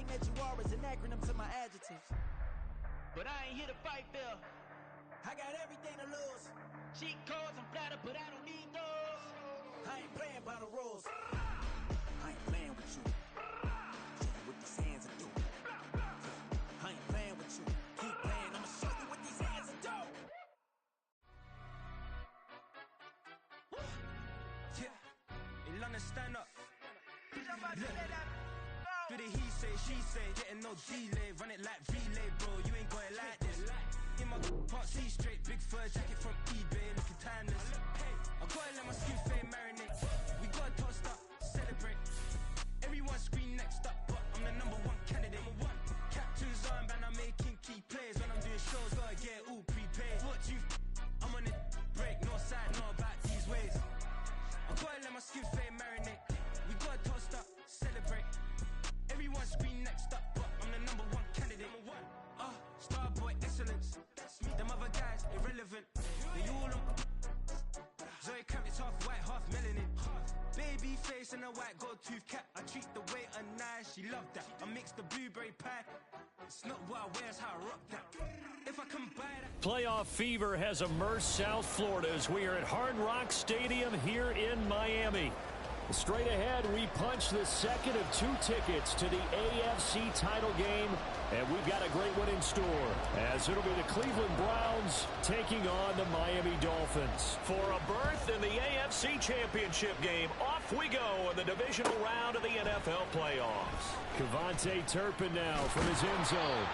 everything that you are is an acronym to my adjectives. But I ain't here to fight fair. I got everything to lose. Cheat codes, I'm flattered, but I don't need those. I ain't playing by the rules. I ain't playing with you. Show you what these hands will do. I ain't playing with you. Keep playing, I'ma show you what these hands will do. Yeah, in London, stand up. Do the he say, she say, getting no delay, run it like relay, bro. You ain't got it like this. In my can't see straight, big fur jacket from eBay, looking timeless. I gotta let my skin fade marinate. We gotta toast up, celebrate. Everyone scream next up, but I'm the #1 candidate. Captain's armband, I'm making key plays. When I'm doing shows, gotta get all prepaid. What you I'm on it, break, no side, no about these ways. I gotta let my skin fade marinate. We gotta toast up, celebrate. Everyone scream next up, but I'm the #1 candidate. Starboy excellence. Them other guys irrelevant. They all on Zoe Kravitz, half white, half melanin. Baby face and a white gold tooth cap. I treat the waiter nice, she love that. I mix the blueberry pie. It's not what I wear, it's how I rock that. If I can buy that. Playoff fever has immersed South Florida as we are at Hard Rock Stadium here in Miami. Straight ahead, we punch the second of 2 tickets to the AFC title game, and we've got a great one in store, as it'll be the Cleveland Browns taking on the Miami Dolphins. For a berth in the AFC Championship game, off we go in the divisional round of the NFL playoffs. KaVontae Turpin now from his end zone.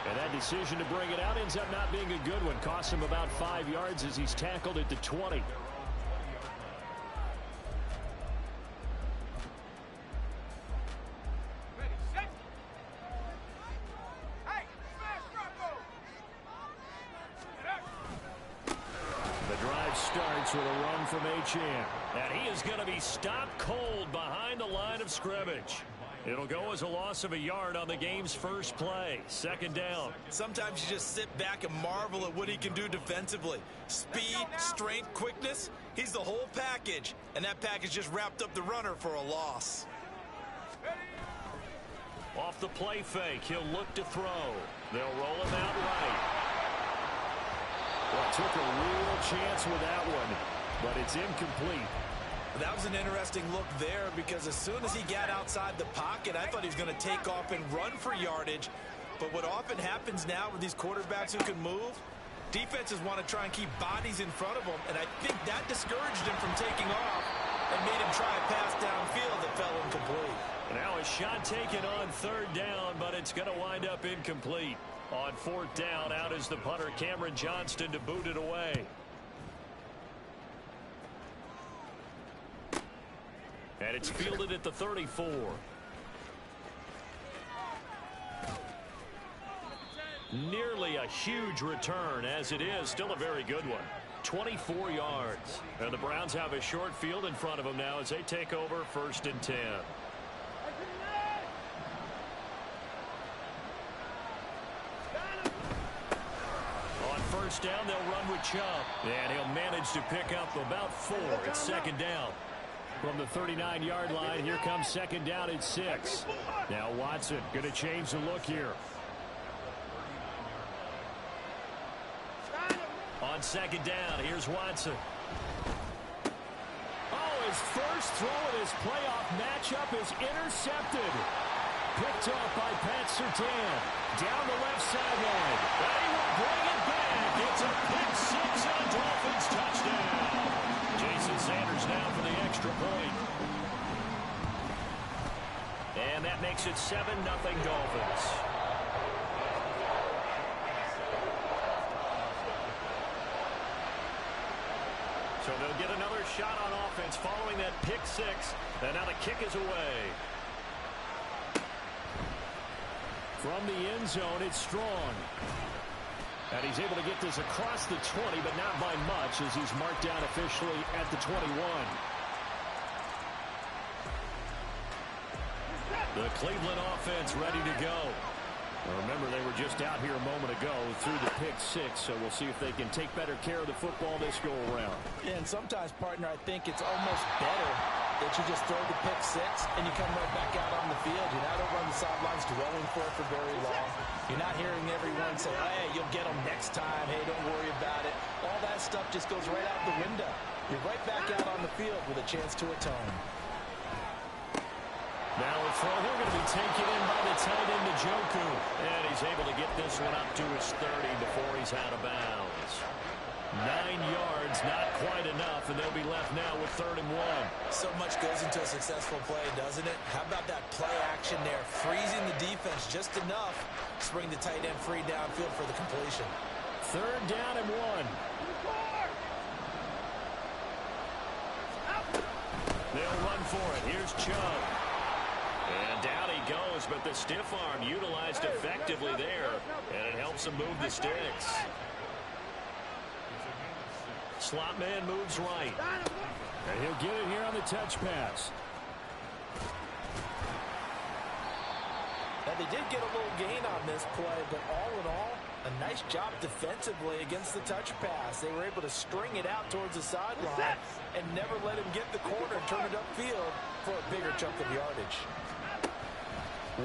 And that decision to bring it out ends up not being a good one. Costs him about 5 yards as he's tackled at the 20. Starts with a run from Achane. And he is going to be stopped cold behind the line of scrimmage. It'll go as a loss of a yard on the game's first play. 2nd down. Sometimes you just sit back and marvel at what he can do defensively. Speed, strength, quickness. He's the whole package. And that package just wrapped up the runner for a loss. Off the play fake, he'll look to throw. They'll roll him out right. Well, took a real chance with that one, but it's incomplete. That was an interesting look there because as soon as he got outside the pocket, I thought he was going to take off and run for yardage. But what often happens now with these quarterbacks who can move, defenses want to try and keep bodies in front of them, and I think that discouraged him from taking off and made him try a pass downfield that fell incomplete. Now a shot taken on 3rd down, but it's going to wind up incomplete. On 4th down, out is the punter, Cameron Johnston, to boot it away. And it's fielded at the 34. Nearly a huge return, as it is still a very good one. 24 yards. And the Browns have a short field in front of them now as they take over 1st and 10. First down, they'll run with Chubb. And he'll manage to pick up about 4. It's 2nd down. From the 39-yard line, here comes 2nd down at 6. Now Watson going to change the look here. On 2nd down, here's Watson. Oh, his first throw of this playoff matchup is intercepted. Picked off by Pat Surtain. Down the left sideline. And he will bring it back. It's a pick 6 and a Dolphins touchdown. Jason Sanders now for the extra point. And that makes it 7-0 Dolphins. So they'll get another shot on offense following that pick 6. And now the kick is away. From the end zone, it's Strong. And he's able to get this across the 20, but not by much as he's marked down officially at the 21. The Cleveland offense ready to go. Well, remember, they were just out here a moment ago through the pick 6, so we'll see if they can take better care of the football this go-around. And sometimes, partner, I think it's almost better that you just throw the pick six and you come right back out on the field. You're not over on the sidelines dwelling for it for very long. You're not hearing everyone say, hey, you'll get them next time. Hey, don't worry about it. All that stuff just goes right out the window. You're right back out on the field with a chance to atone. Now a throw here going to be taken in by the tight end, Njoku. And he's able to get this one up to his 30 before he's out of bounds. 9 yards, not quite enough, and they'll be left now with 3rd and 1. So much goes into a successful play, doesn't it? How about that play action there? Freezing the defense just enough to bring the tight end free downfield for the completion. 3rd down and 1. They'll run for it. Here's Chubb. And down he goes, but the stiff arm utilized effectively there, and it helps him move the sticks. Slot man moves right. And he'll get it here on the touch pass. Now, they did get a little gain on this play, but all in all, a nice job defensively against the touch pass. They were able to string it out towards the sideline and never let him get the corner and turn it upfield for a bigger chunk of yardage.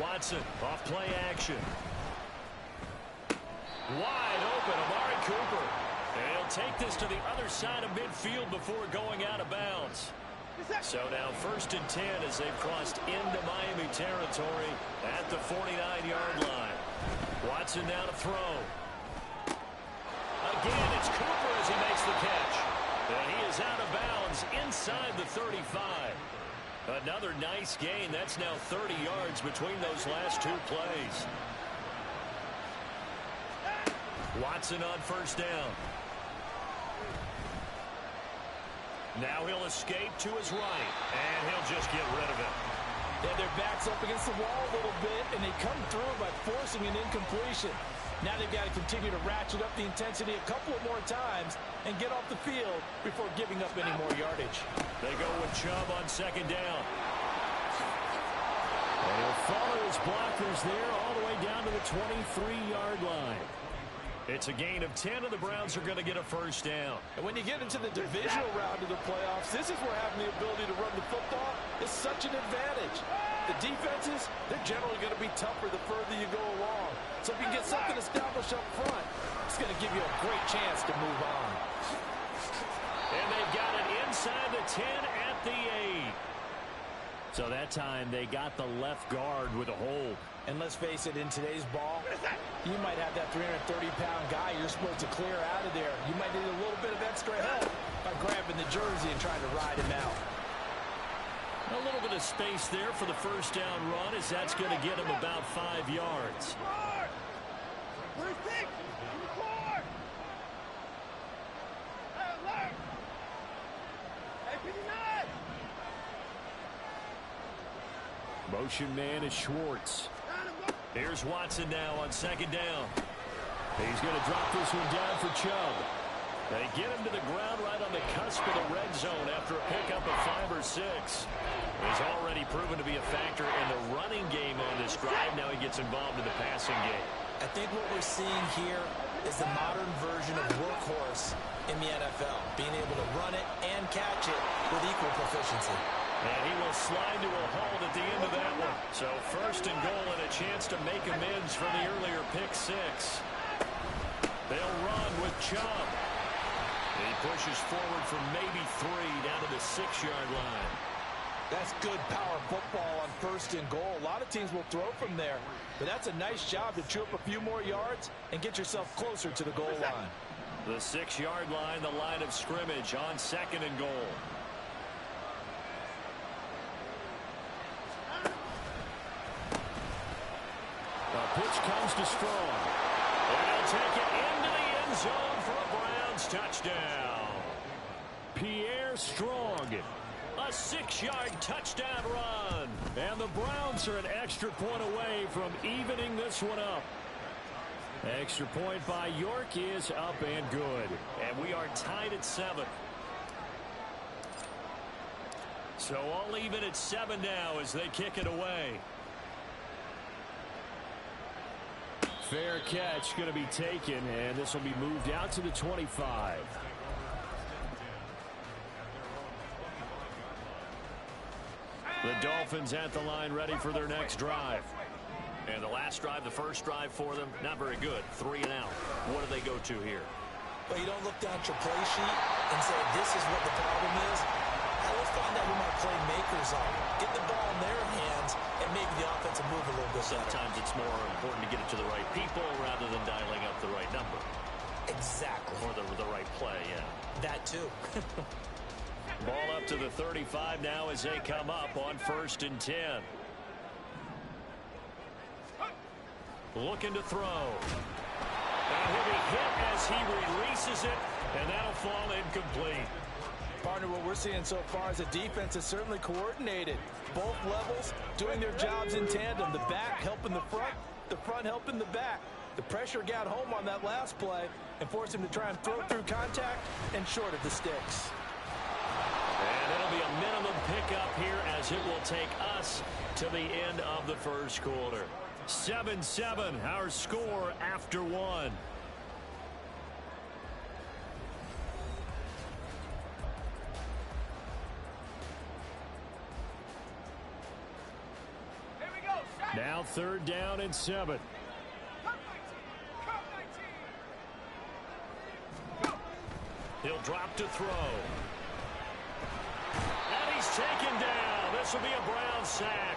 Watson off play action. Wide open, Amari Cooper. And he'll take this to the other side of midfield before going out of bounds. So now 1st and 10 as they've crossed into Miami territory at the 49-yard line. Watson now to throw. Again, it's Cooper as he makes the catch. And he is out of bounds inside the 35. Another nice gain. That's now 30 yards between those last 2 plays. Watson on 1st down. Now he'll escape to his right, and he'll just get rid of it. Yeah, their back's up against the wall a little bit, and they come through by forcing an incompletion. Now they've got to continue to ratchet up the intensity a couple of more times and get off the field before giving up any more yardage. They go with Chubb on 2nd down. And he'll follow his blockers there all the way down to the 23-yard line. It's a gain of 10, and the Browns are going to get a 1st down. And when you get into the divisional round of the playoffs, this is where having the ability to run the football is such an advantage. The defenses, they're generally going to be tougher the further you go along. So if you can get something established up front, it's going to give you a great chance to move on. And they've got it inside the 10 at the 8. So that time they got the left guard with a hold. And let's face it, in today's ball, you might have that 330-pound guy you're supposed to clear out of there. You might need a little bit of extra help by grabbing the jersey and trying to ride him out. A little bit of space there for the 1st down run, as that's going to get him about 5 yards. Motion man is Schwartz. Here's Watson now on 2nd down. He's going to drop this one down for Chubb. They get him to the ground right on the cusp of the red zone after a pickup of 5 or 6. He's already proven to be a factor in the running game on this drive. Now he gets involved in the passing game. I think what we're seeing here is the modern version of workhorse in the NFL, being able to run it and catch it with equal proficiency. And he will slide to a halt at the end of that one. So 1st and goal and a chance to make amends for the earlier pick 6. They'll run with Chubb. He pushes forward for maybe 3 down to the 6-yard line. That's good power football on 1st and goal. A lot of teams will throw from there, but that's a nice job to chew up a few more yards and get yourself closer to the goal line. The 6-yard line, the line of scrimmage on 2nd and goal. The pitch comes to Strong. And he'll take it into the end zone for a Browns touchdown. Pierre Strong. A 6-yard touchdown run. And the Browns are an extra point away from evening this one up. Extra point by York is up and good. And we are tied at 7. So all even at 7 now as they kick it away. Fair catch going to be taken, and this will be moved out to the 25. The Dolphins at the line ready for their next drive. And the last drive, the first drive for them, not very good. 3 and out. What do they go to here? Well, you don't look down at your play sheet and say, this is what the problem is. Let's find out who my playmakers are. Get the ball in their hands and make the offensive move a little bit better. Sometimes it's more important to get it to the right people rather than dialing up the right number. Exactly. Or the right play, yeah. That too. Ball up to the 35 now as they come up on 1st and 10. Looking to throw. And he'll be hit as he releases it, and that'll fall incomplete. Partner, what we're seeing so far is the defense is certainly coordinated. Both levels doing their jobs in tandem. The back helping the front helping the back. The pressure got home on that last play and forced him to try and throw through contact and short of the sticks. And it'll be a minimum pickup here as it will take us to the end of the first quarter. 7-7, our score after 1. Now 3rd down and 7. He'll drop to throw. And he's taken down. This will be a Brown sack.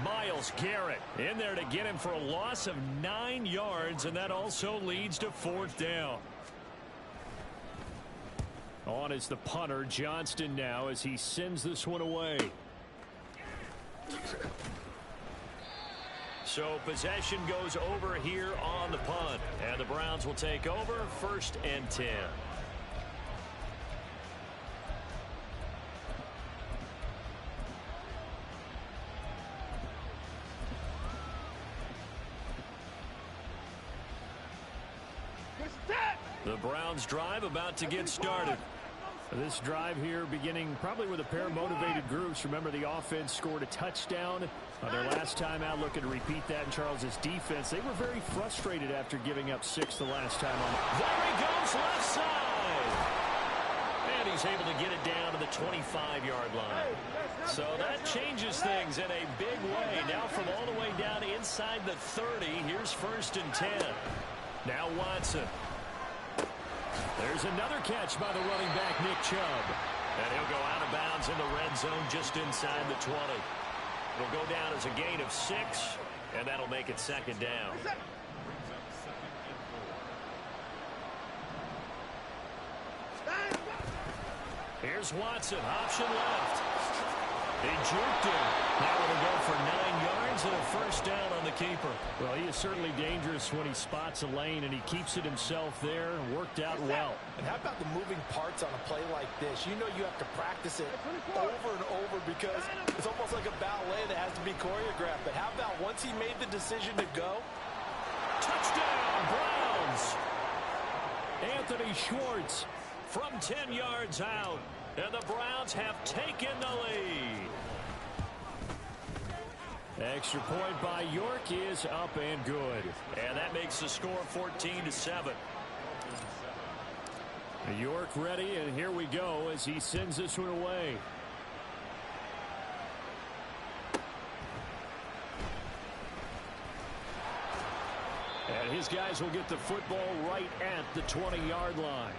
Myles Garrett in there to get him for a loss of 9 yards, and that also leads to 4th down. On is the punter, Johnston, now as he sends this one away. So possession goes over here on the punt, and the Browns will take over 1st and 10. The Browns drive about to get started. This drive here beginning probably with a pair of motivated groups. Remember, the offense scored a touchdown their last time out. Looking to repeat that in Charles's defense. They were very frustrated after giving up 6 the last time on. There he goes, left side. And he's able to get it down to the 25-yard line. So that changes things in a big way. Now from all the way down inside the 30, here's 1st and 10. Now Watson. There's another catch by the running back, Nick Chubb. And he'll go out of bounds in the red zone just inside the 20. It'll go down as a gain of 6, and that'll make it 2nd down. Here's Watson, option left. He juked him. Now it'll go for 9 yards and a 1st down on the keeper. Well, he is certainly dangerous when he spots a lane, and he keeps it himself there. Worked out well. And how about the moving parts on a play like this? You know you have to practice it over and over because it's almost like a ballet that has to be choreographed. But how about once he made the decision to go? Touchdown, Browns! Anthony Schwartz from 10 yards out. And the Browns have taken the lead. Extra point by York is up and good. And that makes the score 14-7. York ready, and here we go as he sends this one away. And his guys will get the football right at the 20-yard line.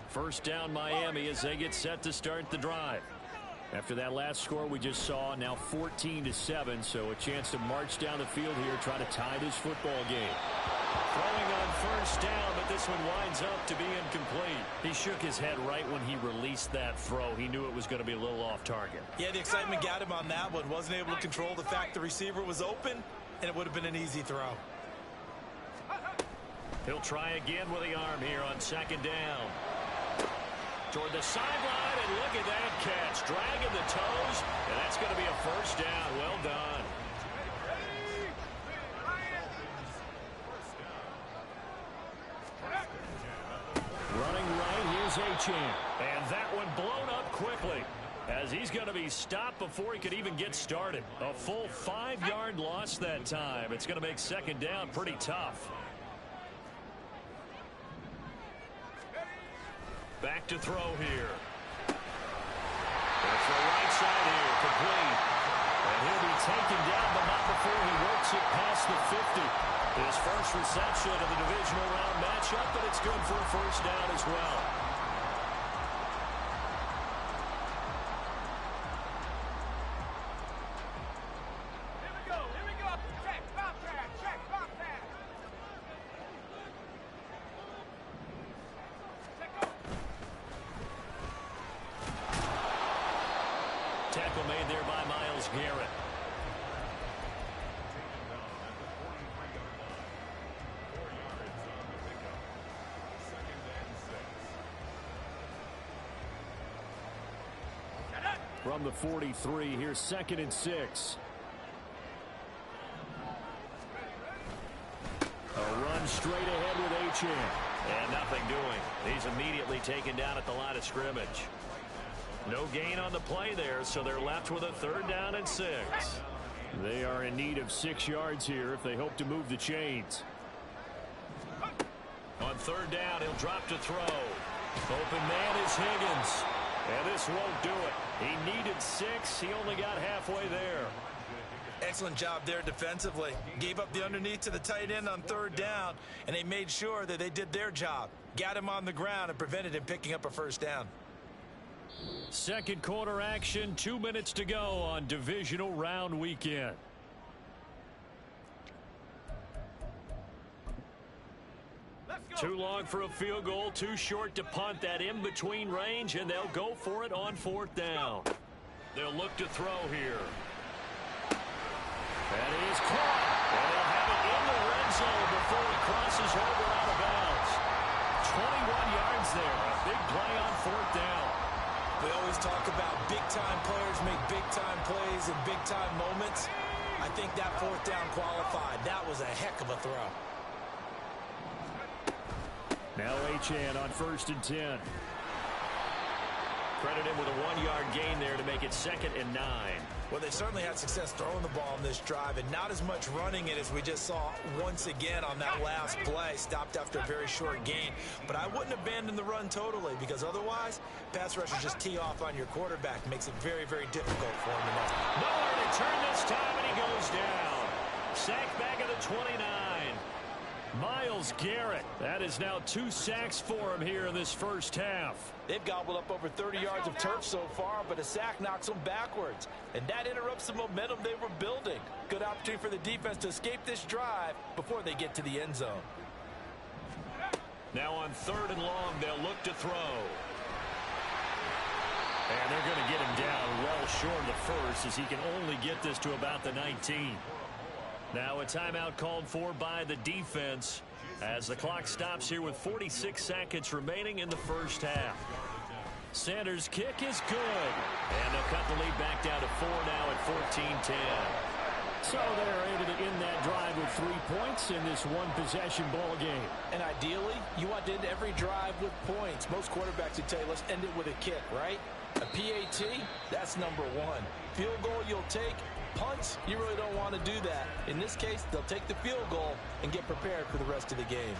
First down Miami as they get set to start the drive. After that last score we just saw, now 14-7, so a chance to march down the field here, try to tie this football game. Throwing on 1st down, but this one winds up to be incomplete. He shook his head right when he released that throw. He knew it was going to be a little off target. Yeah, the excitement got him on that one. Wasn't able to control the fact the receiver was open, and it would have been an easy throw. He'll try again with the arm here on 2nd down. Toward the sideline, and look at that catch. Dragging the toes, and that's going to be a 1st down. Well done. Running right, here's Achane. And that one blown up quickly as he's going to be stopped before he could even get started. A full 5-yard loss that time. It's going to make 2nd down pretty tough. Back to throw here. That's the right side here, complete. And he'll be taken down, but not before he works it past the 50. His first reception of the divisional round matchup, but it's good for a first down as well. Tackle made there by Myles Garrett. From the 43, here's 2nd and 6. A run straight ahead with Achane. And nothing doing. He's immediately taken down at the line of scrimmage. No gain on the play there, so they're left with a 3rd down and 6. They are in need of 6 yards here if they hope to move the chains. On 3rd down, he'll drop to throw. Open man is Higgins. And this won't do it. He needed 6. He only got halfway there. Excellent job there defensively. Gave up the underneath to the tight end on 3rd down, and they made sure that they did their job. Got him on the ground and prevented him picking up a 1st down. Second quarter action, 2 minutes to go on divisional round weekend. Too long for a field goal, too short to punt that in-between range, and they'll go for it on 4th down. They'll look to throw here. That is caught. And they'll have it in the red zone before he crosses over out of bounds. 21 yards there. A big play on 4th down. We always talk about big-time players make big-time plays in big-time moments. I think that 4th down qualified. That was a heck of a throw. Now Achane on 1st and 10. Credit him with a 1-yard gain there to make it 2nd and 9. Well, they certainly had success throwing the ball on this drive, and not as much running it as we just saw once again on that last play. Stopped after a very short gain. But I wouldn't abandon the run totally, because otherwise, pass rushers just tee off on your quarterback. Makes it very, very difficult for him to know. Nowhere to turn this time, and he goes down. Sacked back at the 29. Myles Garrett. That is now 2 sacks for him here in this first half. They've gobbled up over 30 yards of turf so far, but a sack knocks them backwards. And that interrupts the momentum they were building. Good opportunity for the defense to escape this drive before they get to the end zone. Now on 3rd and long, they'll look to throw. And they're going to get him down well short of the first, as he can only get this to about the 19. Now a timeout called for by the defense as the clock stops here with 46 seconds remaining in the first half. Sanders' kick is good. And they'll cut the lead back down to 4 now at 14-10. So they're able to end that drive with 3 points in this one-possession ball game. And ideally, you want to end every drive with points. Most quarterbacks would tell you, let's end it with a kick, right? A PAT, that's number 1. Field goal you'll take. Punts, you really don't want to do that. In this case, they'll take the field goal and get prepared for the rest of the game.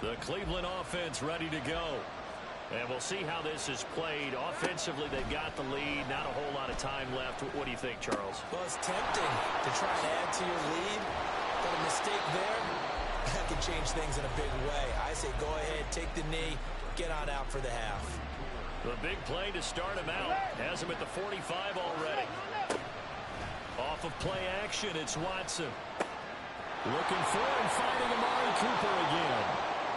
The Cleveland offense ready to go. And we'll see how this is played. Offensively, they've got the lead. Not a whole lot of time left. What do you think, Charles? Well, it's tempting to try and add to your lead. But a mistake there, that can change things in a big way. I say go ahead, take the knee, get on out for the half. The big play to start him out. Has him at the 45 already. Off of play action, it's Watson. Looking for and finding Amari Cooper again.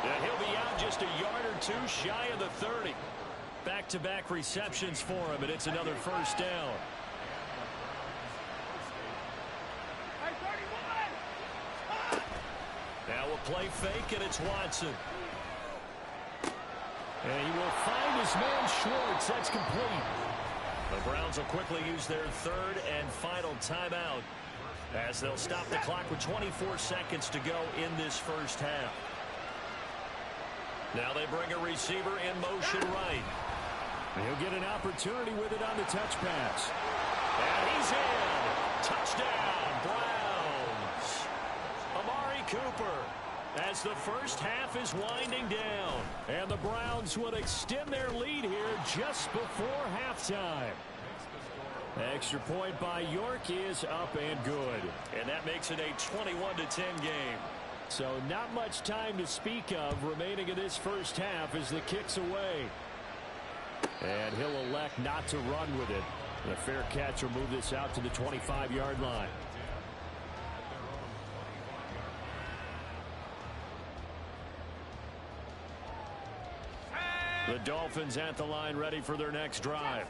And he'll be out just a yard or 2 shy of the 30. Back-to-back receptions for him, and it's another first down. Now a play fake, and it's Watson. And he will find his man Schwartz. That's complete. The Browns will quickly use their 3rd and final timeout as they'll stop the clock with 24 seconds to go in this first half. Now they bring a receiver in motion right. He'll get an opportunity with it on the touch pass. And he's in. Touchdown, Browns. Cooper as the first half is winding down. And the Browns would extend their lead here just before halftime. Extra point by York is up and good. And that makes it a 21-10 game. So not much time to speak of remaining in this first half as the kick's away. And he'll elect not to run with it. And a fair catch will move this out to the 25-yard line. The Dolphins at the line ready for their next drive.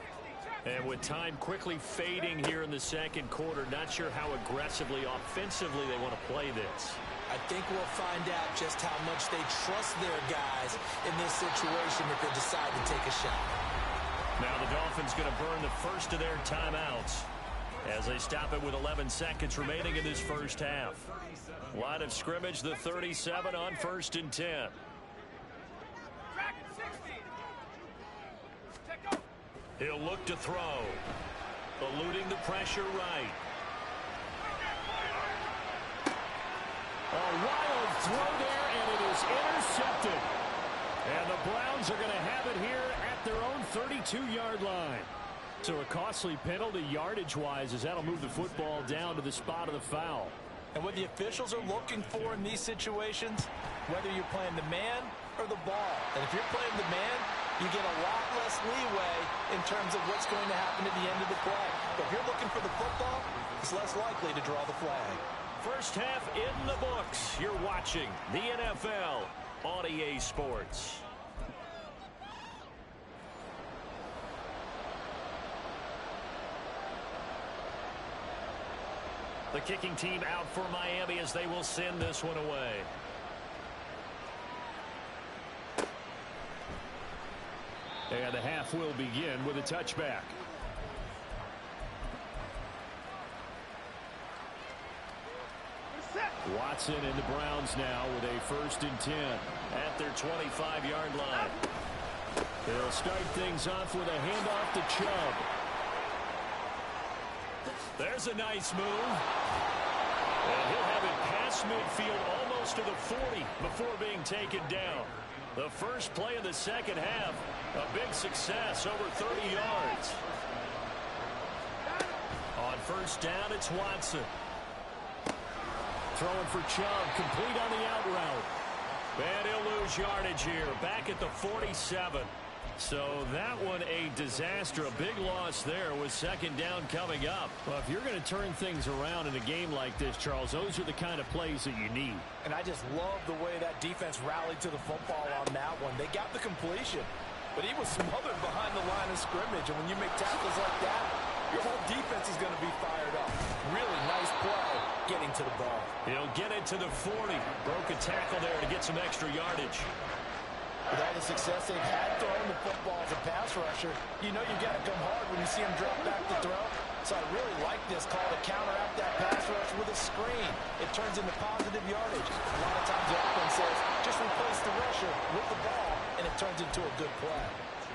And with time quickly fading here in the second quarter, not sure how aggressively, offensively they want to play this. I think we'll find out just how much they trust their guys in this situation if they decide to take a shot. Now the Dolphins going to burn the first of their timeouts as they stop it with 11 seconds remaining in this first half. Line of scrimmage, the 37 on 1st and 10. He'll look to throw. Eluding the pressure right. A wild throw there, and it is intercepted. And the Browns are going to have it here at their own 32-yard line. So a costly penalty yardage-wise as that'll move the football down to the spot of the foul. And what the officials are looking for in these situations, whether you're playing the man or the ball. And if you're playing the man, you get a lot less leeway in terms of what's going to happen at the end of the play. But if you're looking for the football, it's less likely to draw the flag. First half in the books. You're watching the NFL on EA Sports. The kicking team out for Miami as they will send this one away. And the half will begin with a touchback. Watson and the Browns now with a 1st and 10 at their 25-yard line. They'll start things off with a handoff to Chubb. There's a nice move. And he'll have it past midfield almost to the 40 before being taken down. The first play of the second half, a big success, over 30 yards. On 1st down, it's Watson. Throwing for Chubb, complete on the out route. And he'll lose yardage here, back at the 47. So that one a disaster, a big loss there with 2nd down coming up. Well, if you're going to turn things around in a game like this, Charles, those are the kind of plays that you need. And I just love the way that defense rallied to the football on that one. They got the completion, but he was smothered behind the line of scrimmage. And when you make tackles like that, your whole defense is going to be fired up. Really nice play getting to the ball. He'll get it to the 40. Broke a tackle there to get some extra yardage. With all the success they've had throwing the football as a pass rusher, you know you got to come hard when you see him drop back to throw. So I really like this call to counteract that pass rush with a screen. It turns into positive yardage. A lot of times the offense says, just replace the rusher with the ball, and it turns into a good play.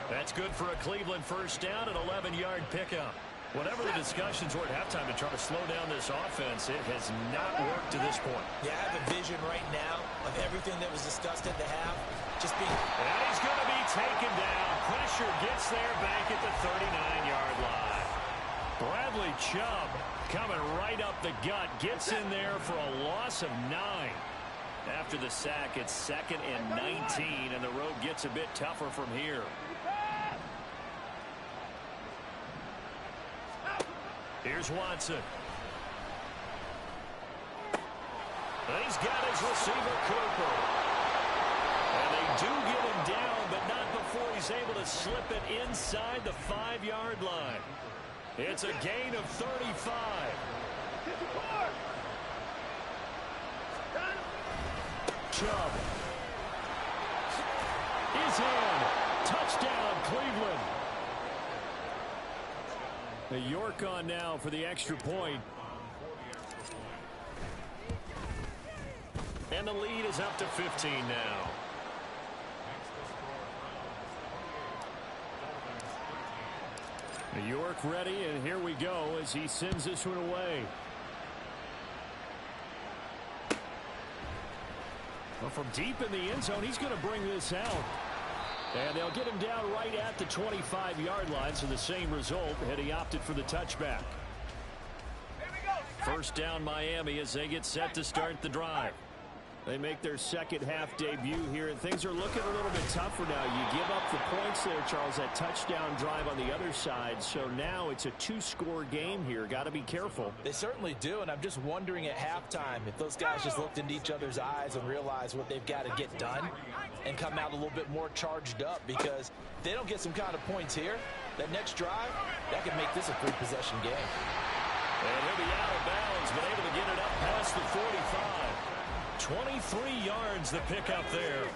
That's good for a Cleveland 1st down, an 11-yard pickup. Whatever the discussions were at halftime to try to slow down this offense, it has not worked to this point. Yeah, I have a vision right now of everything that was discussed at the half. Just being... And he's going to be taken down. Pressure gets there back at the 39-yard line. Bradley Chubb coming right up the gut. Gets in there for a loss of 9. After the sack, it's 2nd and 19, and the road gets a bit tougher from here. Here's Watson. And he's got his receiver, Cooper. And they do get him down, but not before he's able to slip it inside the 5-yard line. It's a gain of 35. Chubb is in. Touchdown, Cleveland. The York on now for the extra point. And the lead is up to 15 now. New York ready, and here we go as he sends this one away. Well, from deep in the end zone, he's going to bring this out. And they'll get him down right at the 25-yard line, so the same result, and he opted for the touchback. First down Miami as they get set to start the drive. They make their second half debut here, and things are looking a little bit tougher now. You give up the points there, Charles, that touchdown drive on the other side. So now it's a two-score game here. Got to be careful. They certainly do, and I'm just wondering at halftime if those guys just looked into each other's eyes and realized what they've got to get done and come out a little bit more charged up, because if they don't get some kind of points here, that next drive, that could make this a three-possession game. And he'll be out of bounds, but able to get it up past the 45. 23 yards the pickup there.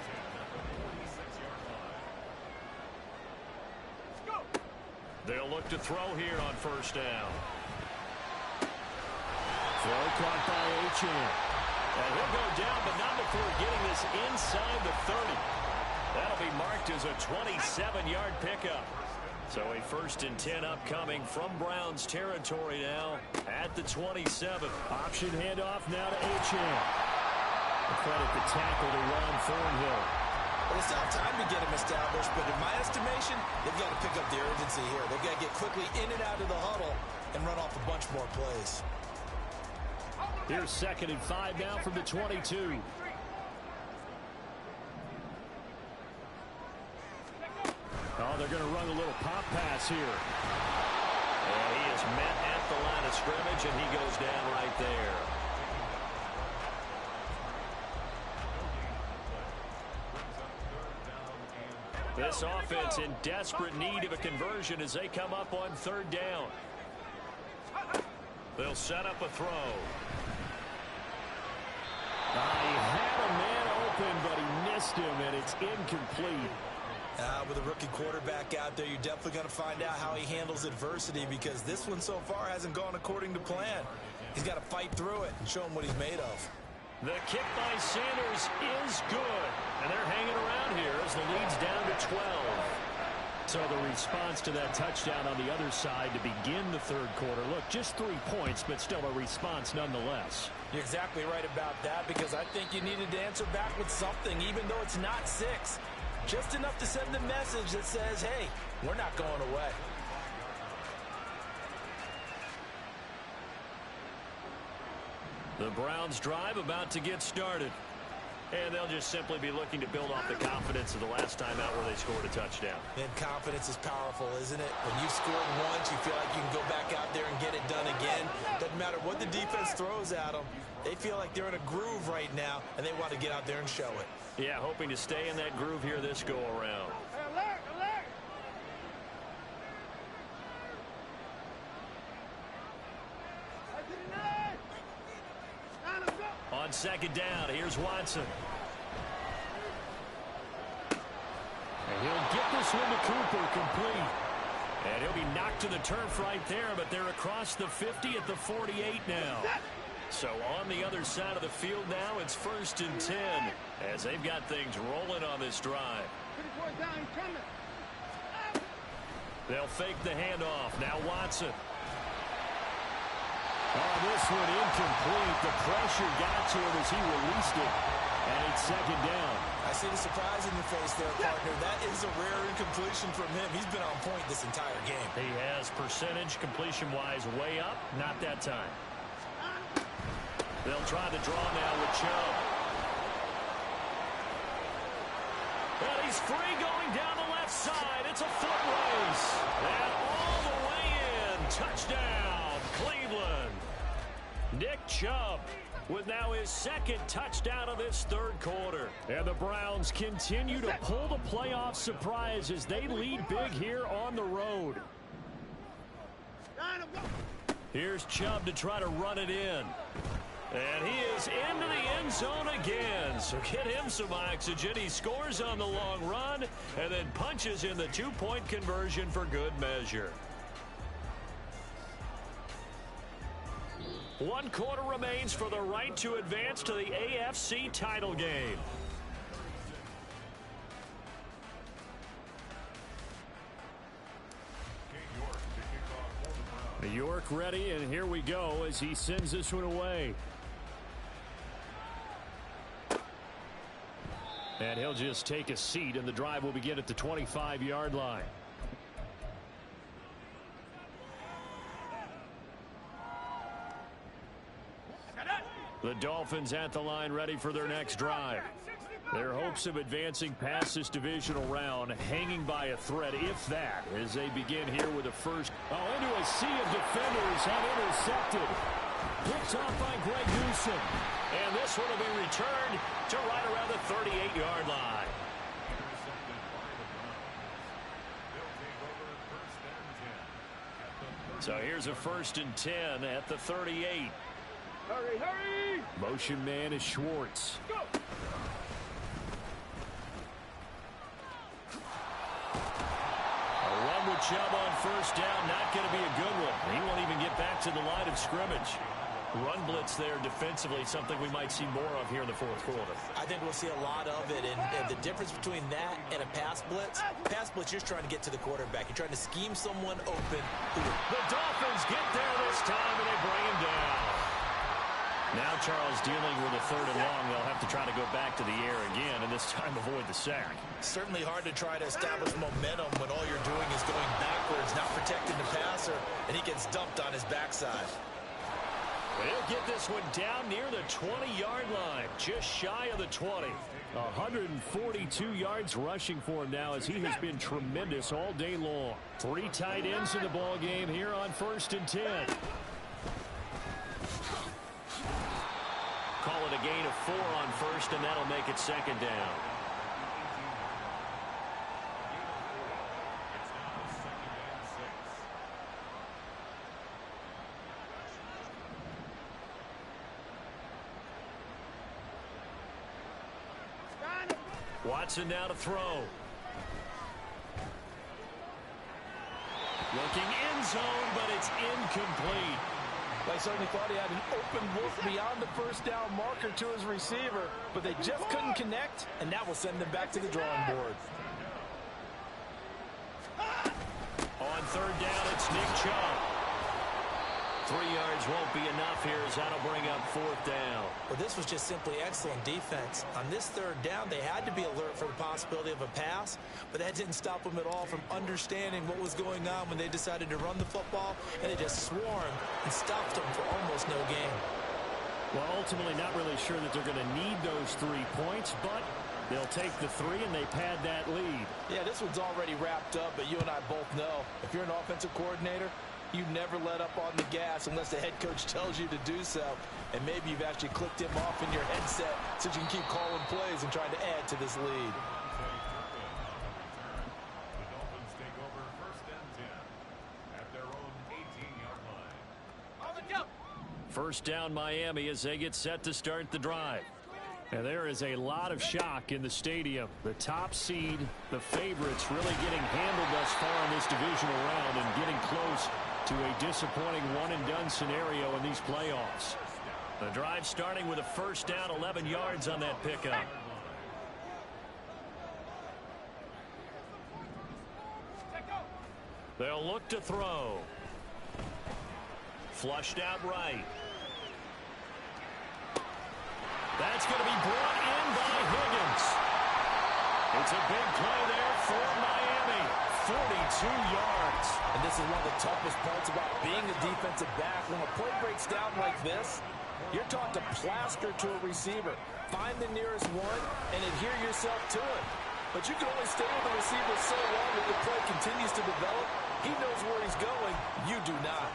They'll look to throw here on first down. Throw caught by Achane. And he'll go down, but not before getting this inside the 30. That'll be marked as a 27-yard pickup. So a 1st and 10 upcoming from Browns territory now at the 27. Option handoff now to Achane. Credit the tackle to Ron Thornhill. Well, it's not time to get him established, but in my estimation, they've got to pick up the urgency here. They've got to get quickly in and out of the huddle and run off a bunch more plays. Here's 2nd and 5 now from the 22. Oh, they're going to run a little pop pass here. And he is met at the line of scrimmage, and he goes down right there. This offense in desperate need of a conversion as they come up on 3rd down. They'll set up a throw. He had a man open, but he missed him, and it's incomplete. With a rookie quarterback out there, you're definitely going to find out how he handles adversity, because this one so far hasn't gone according to plan. He's got to fight through it and show him what he's made of. The kick by Sanders is good, and they're hanging around here as the lead's down to 12. So the response to that touchdown on the other side to begin the 3rd quarter. Look, just 3 points, but still a response nonetheless. You're exactly right about that, because I think you needed to answer back with something, even though it's not 6. Just enough to send a message that says, hey, we're not going away. The Browns drive about to get started. And they'll just simply be looking to build off the confidence of the last time out where they scored a touchdown. And confidence is powerful, isn't it? When you've scored once, you feel like you can go back out there and get it done again. Doesn't matter what the defense throws at them. They feel like they're in a groove right now, and they want to get out there and show it. Yeah, hoping to stay in that groove here this go-around. On 2nd down, here's Watson. And he'll get this one to Cooper, complete. And he'll be knocked to the turf right there, but they're across the 50 at the 48 now. So on the other side of the field now, it's 1st and 10 as they've got things rolling on this drive. They'll fake the handoff. Now Watson. Oh, this one incomplete. The pressure got to him as he released it. And it's 2nd down. I see the surprise in your face there, partner. That is a rare incompletion from him. He's been on point this entire game. He has percentage completion-wise way up. Not that time. They'll try the draw now with Chubb. And he's free going down the left side. It's a foot race. And all the way in. Touchdown, Cleveland. Nick Chubb with now his 2nd touchdown of this 3rd quarter. And the Browns continue to pull the playoff surprise as they lead big here on the road. Here's Chubb to try to run it in. And he is into the end zone again. So get him some oxygen. He scores on the long run and then punches in the 2-point conversion for good measure. 1 quarter remains for the right to advance to the AFC title game. York ready, and here we go as he sends this one away. And he'll just take a seat, and the drive will begin at the 25-yard line. The Dolphins at the line, ready for their next drive. Their hopes of advancing past this divisional round hanging by a thread, if that, as they begin here with a first. Oh, into a sea of defenders have intercepted. Picked off by Greg Newsome. And this one will be returned to right around the 38-yard line. So here's a 1st and 10 at the 38. Hurry! Motion man is Schwartz. Go! A run with Chubb on 1st down, not going to be a good one. He won't even get back to the line of scrimmage. Run blitz there defensively, something we might see more of here in the 4th quarter. I think we'll see a lot of it, and the difference between that and a pass blitz, you're just trying to get to the quarterback. You're trying to scheme someone open. The Dolphins get there this time, and they bring him down. Now Charles dealing with a 3rd and long. They'll have to try to go back to the air again, and this time avoid the sack. Certainly hard to try to establish momentum when all you're doing is going backwards, not protecting the passer, and he gets dumped on his backside. He'll get this one down near the 20-yard line, just shy of the 20. 142 yards rushing for him now, as he has been tremendous all day long. 3 tight ends in the ball game here on 1st and 10. Call it a gain of 4 on 1st, and that'll make it 2nd down. Watson now to throw. Looking end zone, but it's incomplete. They certainly thought he had an open look beyond the 1st down marker to his receiver, but they just couldn't connect, and that will send them back to the drawing board. On 3rd down, it's Nick Chubb. 3 yards won't be enough here, as that'll bring up 4th down. Well, this was just simply excellent defense. On this 3rd down, they had to be alert for the possibility of a pass, but that didn't stop them at all from understanding what was going on when they decided to run the football, and they just swarmed and stopped them for almost no gain. Well, ultimately not really sure that they're going to need those 3 points, but they'll take the 3 and they pad that lead. Yeah, this one's already wrapped up, but you and I both know if you're an offensive coordinator, you never let up on the gas unless the head coach tells you to do so. And maybe you've actually clicked him off in your headset so you can keep calling plays and trying to add to this lead. The Dolphins take over 1st and 10 at their own 18-yard line. 1st down Miami as they get set to start the drive. And there is a lot of shock in the stadium. The top seed, the favorites, really getting handled thus far in this divisional round and getting close to a disappointing one-and-done scenario in these playoffs. The drive starting with a 1st down, 11 yards on that pickup. They'll look to throw. Flushed out right. That's going to be brought in by Higgins. It's a big play there for Miami. 42 yards. And this is one of the toughest parts about being a defensive back. When a play breaks down like this, you're taught to plaster to a receiver. Find the nearest one and adhere yourself to it. But you can only stay with the receiver so long that the play continues to develop. He knows where he's going. You do not.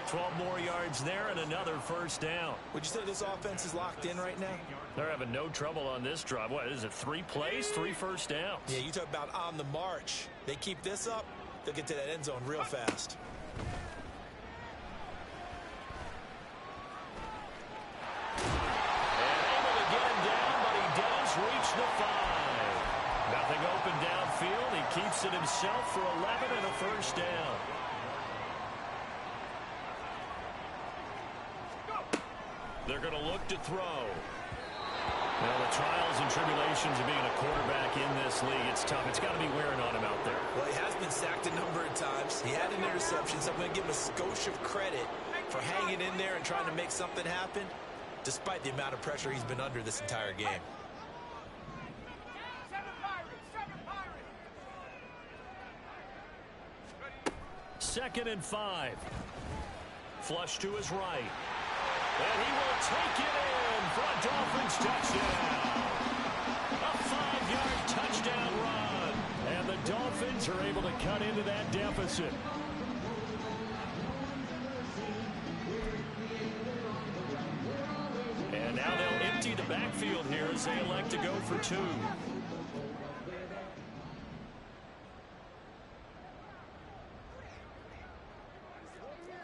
12 more yards there and another 1st down. Would you say this offense is locked in right now? They're having no trouble on this drive. What is it, 3 plays, 3 1st downs? Yeah, you talk about on the march. They keep this up, they'll get to that end zone real fast. And able to get him down, but he does reach the 5. Nothing open downfield. He keeps it himself for 11 and a 1st down. They're going to look to throw. Well, the trials and tribulations of being a quarterback in this league, it's tough. It's got to be wearing on him out there. Well, he has been sacked a number of times. He had an interception, so I'm going to give him a skosh of credit for hanging in there and trying to make something happen, despite the amount of pressure he's been under this entire game. 2nd and 5. Flush to his right. And he will take it in for a Dolphins touchdown. A 5-yard touchdown run. And the Dolphins are able to cut into that deficit. And now they'll empty the backfield here as they elect to go for 2.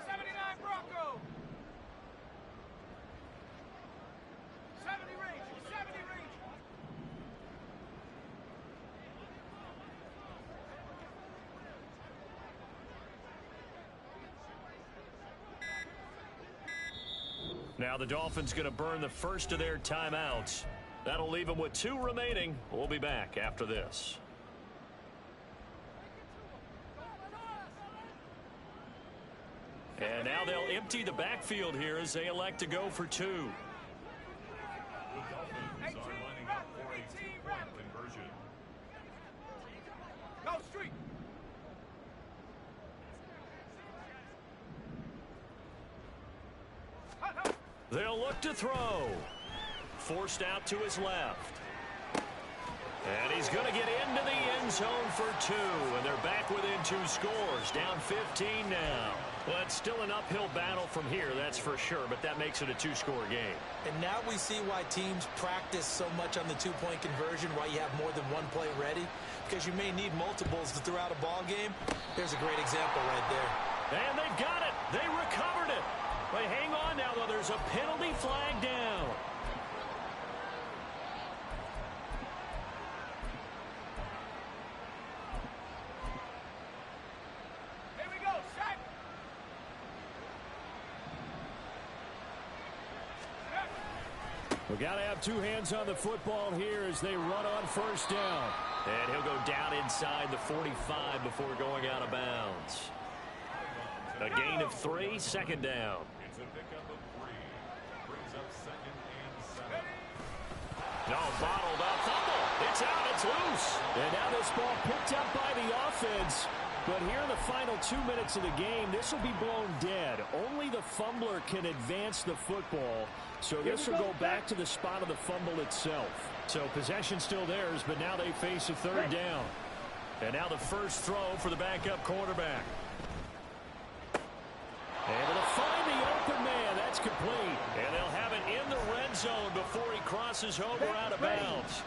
79 Bronco. 70 range. 70 range. Now the Dolphins going to burn the first of their timeouts. That'll leave them with 2 remaining. We'll be back after this. And now they'll empty the backfield here as they elect to go for 2. The Dolphins are lining up for a 2-point conversion. Go street. They'll look to throw. Forced out to his left. And he's going to get into the end zone for 2. And they're back within 2 scores. Down 15 now. Well, it's still an uphill battle from here, that's for sure. But that makes it a 2-score game. And now we see why teams practice so much on the 2-point conversion, why you have more than one play ready. Because you may need multiples to throw out a ball game. There's a great example right there. And they've got it. They recovered it. But hang on now, though. There's a penalty flag down. Here we go, sack. We got to have 2 hands on the football here as they run on first down. And he'll go down inside the 45 before going out of bounds. A gain of 3, 2nd down. It's a pickup of 3. Brings up 2nd and 7. No, bottled up. Fumble. It's out. It's loose. And now this ball picked up by the offense. But here in the final 2 minutes of the game, this will be blown dead. Only the fumbler can advance the football. So this will go back to the spot of the fumble itself. So possession still theirs, but now they face a 3rd down. And now the first throw for the backup quarterback. Able to find the open man. That's complete. And they'll have it in the red zone before he crosses over out of bounds.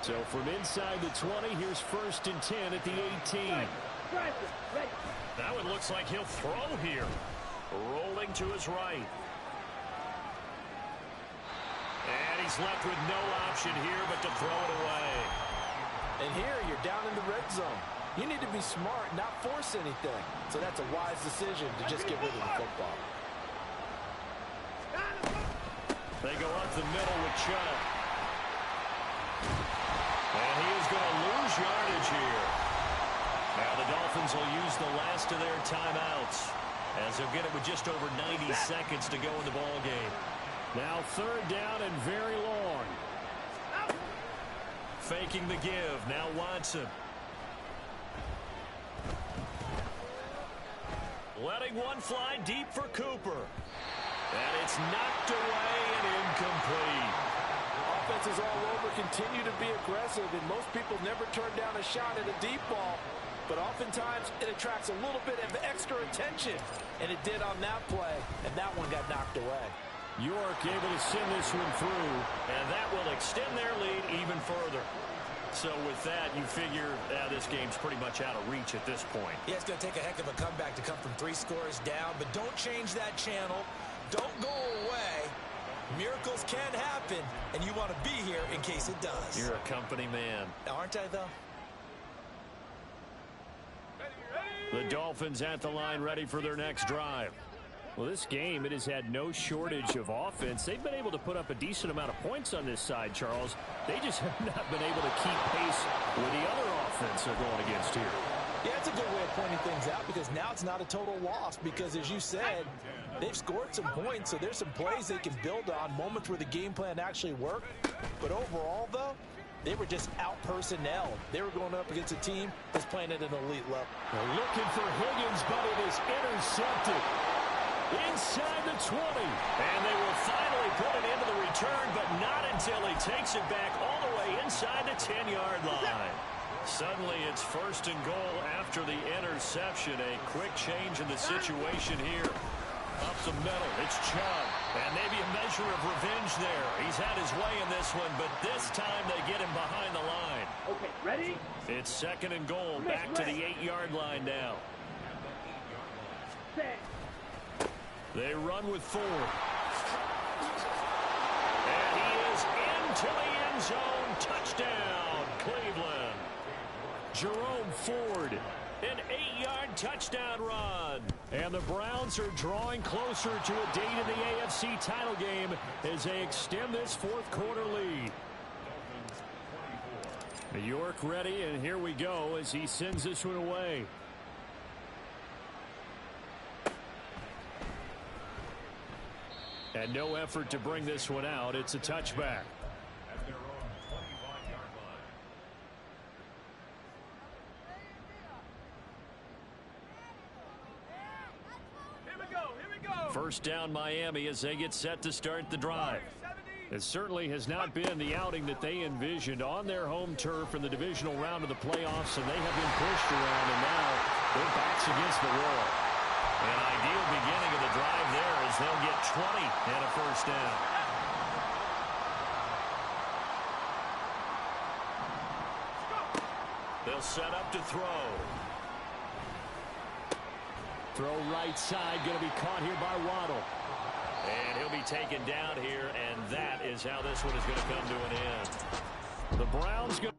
So from inside the 20, here's 1st and 10 at the 18. That one looks like he'll throw here. Rolling to his right. And he's left with no option here but to throw it away. And here you're down in the red zone. You need to be smart, not force anything. So that's a wise decision to just get rid of the football. They go up the middle with Chubb. And he is going to lose yardage here. Now the Dolphins will use the last of their timeouts as they'll get it with just over 90 seconds to go in the ball game. Now 3rd down and very long. Faking the give. Now Watson. Letting one fly deep for Cooper. And it's knocked away and incomplete. Offenses all over continue to be aggressive, and most people never turn down a shot at a deep ball. But oftentimes it attracts a little bit of extra attention. And it did on that play, and that one got knocked away. York able to send this one through, and that will extend their lead even further. So with that, you figure this game's pretty much out of reach at this point. Yeah, it's going to take a heck of a comeback to come from 3 scores down, but don't change that channel. Don't go away. Miracles can happen, and you want to be here in case it does. You're a company man. Aren't I, though? The Dolphins at the line ready for their next drive. Well, this game, it has had no shortage of offense. They've been able to put up a decent amount of points on this side, Charles. They just have not been able to keep pace with the other offense they're going against here. Yeah, it's a good way of pointing things out because now it's not a total loss because, as you said, they've scored some points, so there's some plays they can build on, moments where the game plan actually worked. But overall, though, They were just out-personnel. They were going up against a team that's playing at an elite level. They're looking for Higgins, but it is intercepted. Inside the 20. And they will finally put it into the return, but not until he takes it back all the way inside the 10-yard line. Suddenly it's 1st and goal after the interception. A quick change in the situation here. Up the middle, it's Chubb. And maybe a measure of revenge there. He's had his way in this one, but this time they get him behind the line. Okay, ready? It's 2nd and goal, back to the 8-yard line now. They run with Ford. And he is into the end zone. Touchdown, Cleveland. Jerome Ford, an 8-yard touchdown run. And the Browns are drawing closer to a date in the AFC title game as they extend this 4th quarter lead. York ready, and here we go as he sends this one away. And no effort to bring this one out. It's a touchback. At their own 25-yard line. Here we go. First down Miami as they get set to start the drive. It certainly has not been the outing that they envisioned on their home turf in the divisional round of the playoffs, and they have been pushed around, and now their backs against the wall. An ideal beginning of the drive there as they'll get 20 and a first down. They'll set up to throw. Throw right side, going to be caught here by Waddle. And he'll be taken down here, and that is how this one is going to come to an end. The Browns go.